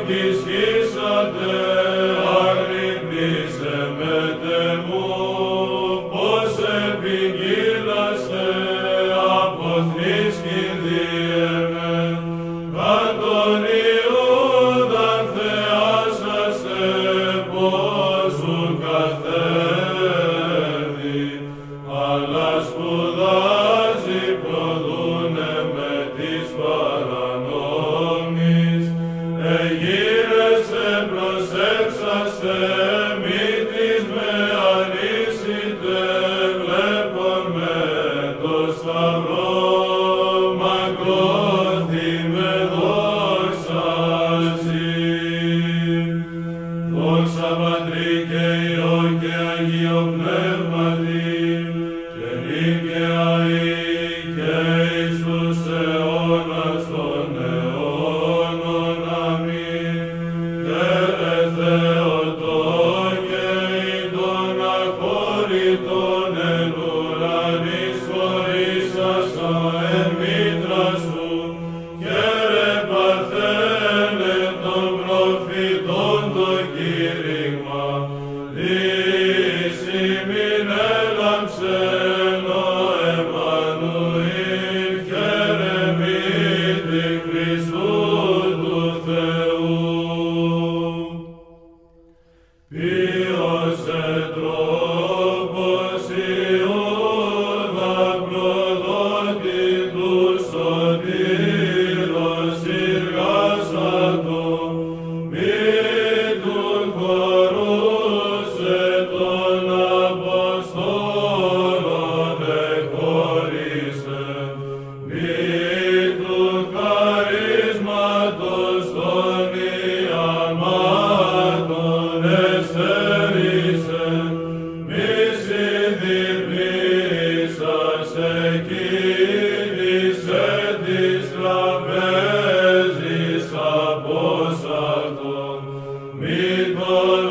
Ισχύσατε, αγρυπνήσε μετ' εμού, πως επικύλαστε από θρήσκην διεμέν, καν τον Ιούδαν θεάσαστε, πως ου καθέντη, αλλά σπουδάζει προδούνε με της παρανόμης, εγείρεστε προσέξαστε, μη της με ανήσετε, βλέπον με το σταυρό, μακρόθη με δόξαση. Δόξα Πατρί και Υιό και Αγίο Πνεύματι, και νίκαια και εις τους αιώνας των αιώνων. Αμήν. Κύριε Θεοτό και ει των αχώρητων εν ουρανής χωρίσασα εν μήτρα σου, Κύριε Παρθένε των προφητών το κήρυγμα, ημίν έλαμψεν ο Εμμανουήλ, Κύριε μήτη Χριστού του Θεού. Ποιος τρόπος Ιούδα προδότη του σωτήρος εργάσατο, μη του χωρούσε των Αποστόλων εχώρισε, μη του χαρίσματος των ιαμάτων εστερήσε, μη συνδυπνήσασε κίνησε της τραπέζης απόσατον, μη τον